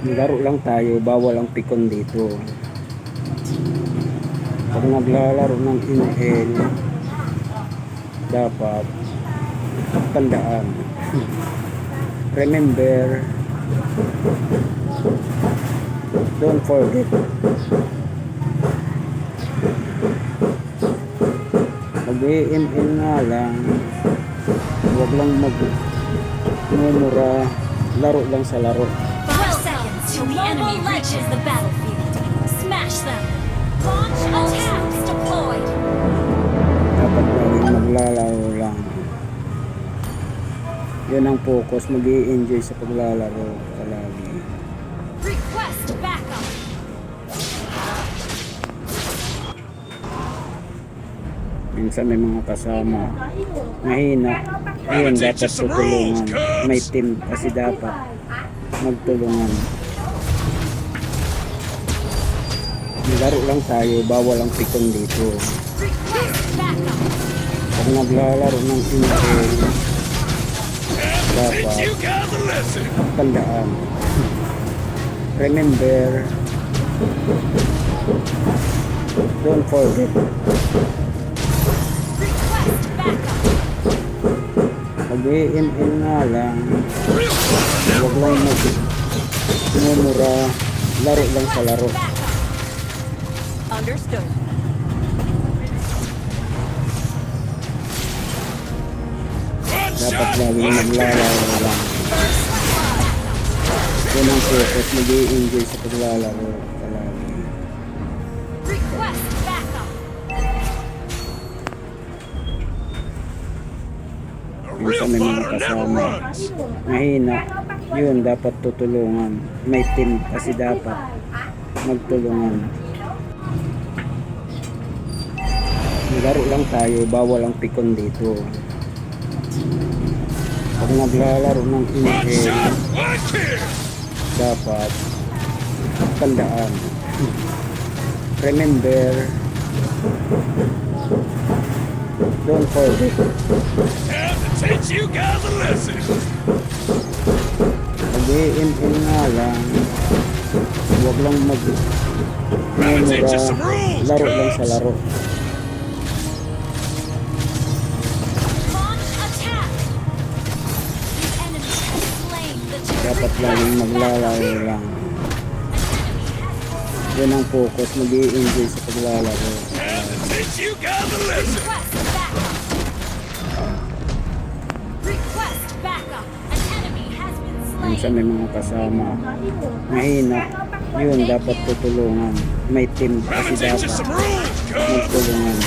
Laro lang tayo, bawal ang pikon dito. Pag naglalaro ng ML, dapat tandaan. Remember, don't forget. Mag-ML nga lang, huwag lang magmumura, laro lang sa laro. 5 seconds till the enemy reaches the battlefield. Smash them. Launch attacks deployed. Dapat laging maglalaro lang. Yan ang focus, mag-i-enjoy sa paglalaro palagi. Request backup. Minsan may mga kasama mahina, ayun dapat tutulungan. May team kasi dapat magtulungan. Laro lang tayo, bawal ang pikon dito. Request backup. Pag naglalaro ng ML, dapat tandaan. Remember, don't forget. Request backup. Mag-ML nga lang, huwag lang magmumura, laro lang sa laro. Understood. Dapat laging maglalaro lang. Yan ang focus, mag-i-enjoy sa paglalaro palagi. Request backup. Minsan may mga kasama mahina, yun dapat tutulungan. May team kasi dapat magtulungan. Laro lang tayo, bawal ang pikon dito. Pag naglalaro ng ML, dapat tandaan. Remember, don't forget. Teach you guys a lesson. Mag-ML nga lang, huwag lang magmumura, laro lang sa laro. Launch attack. The enemy has slain the Dapat laging maglalaro lang. Yan ang focus, mag-i-enjoy sa paglalaro. Teach you guys a lesson. Request backup. Request backup. An enemy has been Minsan slain. may mga kasama mahina, yun dapat tutulungan. May team kasi Teach you dapat some rules, cuz. magtulungan.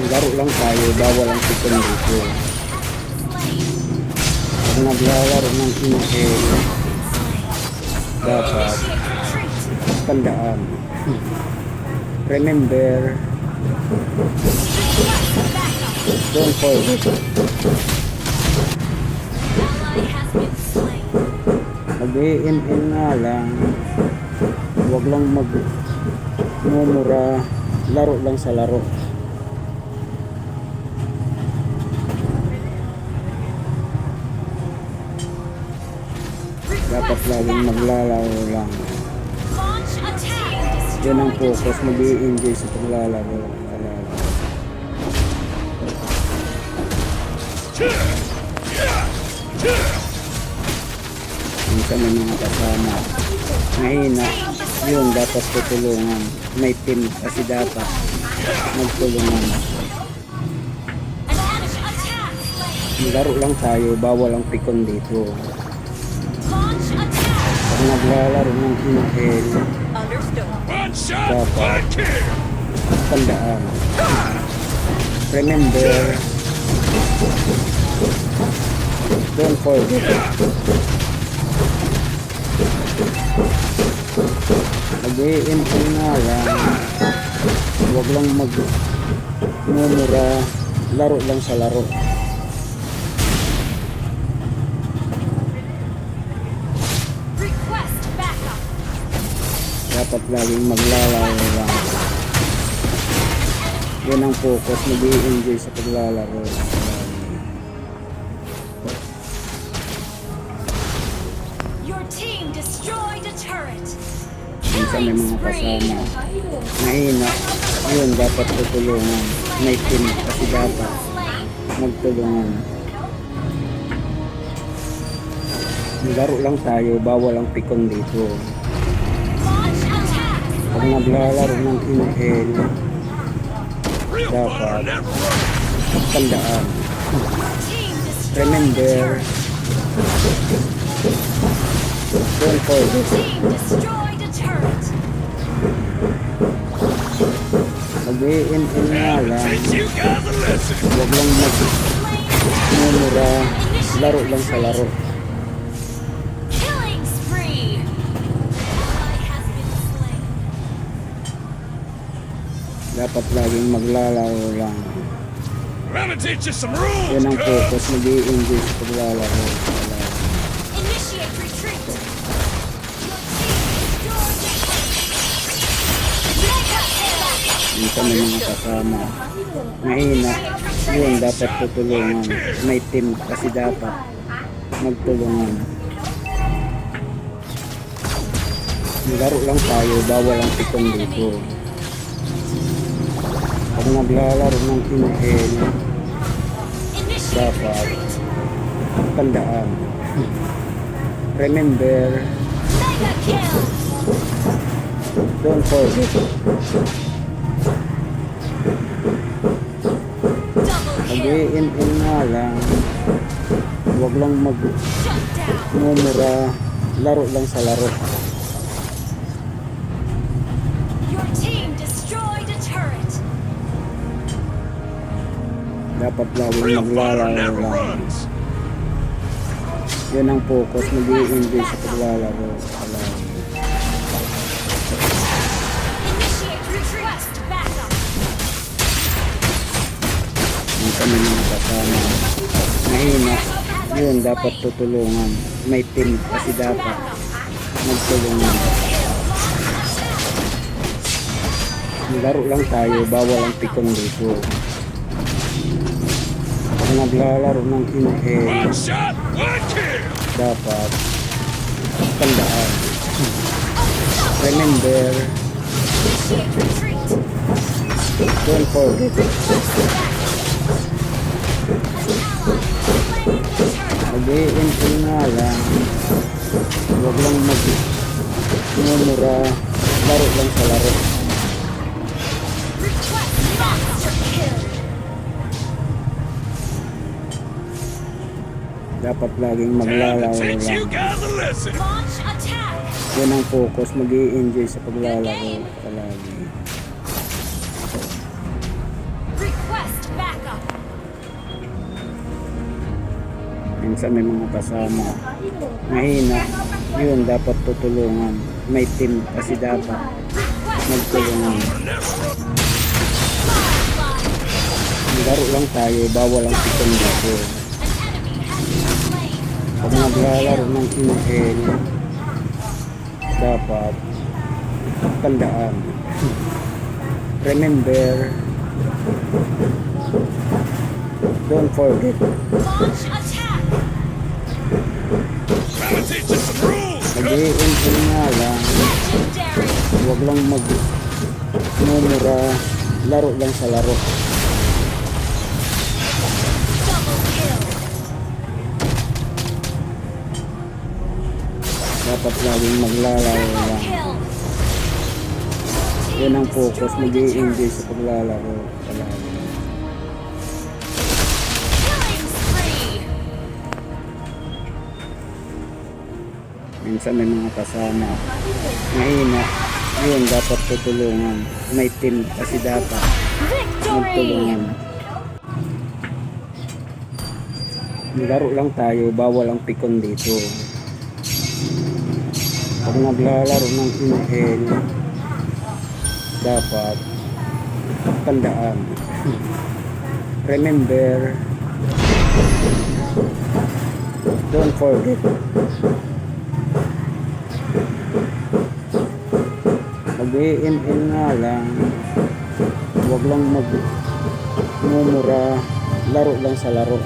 Laro lang tayo, bawal ang pikon dito. Slain. Pag naglalaro ng ML, dapat tandaan. Remember, don't forget. Ally has been slain. Mag-ML nga lang, huwag lang magmumura, laro lang sa laro. Dapat laging maglalaro lang. Launch attack. Yan ang focus, mag-i-enjoy sa paglalaro palagi. Minsan may mga kasama mahina, yun dapat tutulungan. May team kasi dapat magtulungan. An enemy attack. Slain. Laro lang tayo, bawal ang pikon dito. Launch attack. Pag naglalaro ng ML, Understood. One shot, dapat one kill. tandaan. Remember, don't forget. Mag-ML nga lang, huwag lang magmumura, laro lang sa laro. Request backup. Dapat laging maglalaro lang. Yan ang focus, mag-i-enjoy sa paglalaro. Minsan may mga kasama. Mahina. Yun, dapat tutulungan. May team kasi dapat magtulungan. Laro lang tayo, bawal ang pikon dito. Launch attack. Pag naglalaro ng inhale, Real fire dapat never runs. tandaan. Team destroyed. Remember, don't forget. Team destroyed a turret. Mag-i-in-in nga lang. Teach you guys a lesson. Huwag lang magmumura. Laro lang sa laro. Killing spree. Ally has been slain. Dapat laging maglalaro lang. I'm gonna teach you some Yan ang rules, cuz. focus. Mag-i-enjoy sa paglalaro. Initiate retreat. Your team destroyed a turret. Minsan may mga kasama. Mahina. Yun, dapat tutulungan. May team kasi dapat magtulungan. Laro lang tayo, bawal ang pikon dito. Pag naglalaro ng inhale, Initiate dapat retreat. tandaan. Remember, Mega kill. don't forget. Double kill. Mag-i-in-in nga lang. Huwag lang Shut down. magmumura. Laro lang sa laro. Your team destroyed a turret. Dapat laging Real fire maglalaro never lang. runs. Yan ang focus. Mag-i-enjoy sa paglalaro. Initiate request backup. Minsan may mga kasama. Mahina. Yun, dapat tutulungan. May team kasi dapat magtulungan. Laro lang tayo, bawal ang pikon dito. Pag naglalaro ng inhale, One shot, one kill. dapat tandaan. Remember, Initiate retreat. don't forget. Mag-i-in-in nga lang. Huwag lang magmumura. Laro lang sa laro. Request monster kill. Dapat laging Time to maglalaro teach you lang. guys a lesson. Launch attack. Yan ang focus. Mag-i-enjoy sa paglalaro palagi. Request backup. Minsan may mga kasama. Mahina. Yun, dapat tutulungan. May team kasi dapat magtulungan. Firefly. Laro lang tayo, bawal ang pikon dito. An enemy has been slain. Pag naglalaro ng inhale, dapat tandaan. Remember, don't forget. Launch attack. Trying to teach you some rules, cuz. Mag-i-in-in nga lang. Legendary. Huwag lang magmumura. Laro lang sa laro. Double kill. Dapat laging maglalaro Triple lang. kill. Yan ang focus. Mag-i-enjoy sa paglalaro palagi. Killing spree. Minsan may mga kasama. Mahina. Yun, dapat tutulungan. May team kasi dapat Victory. magtulungan. Laro lang tayo, bawal ang pikon dito. Pag naglalaro ng inhale, dapat tandaan. Remember, don't forget. Mag-i-in-in nga lang. Huwag lang magmumura. Laro lang sa laro.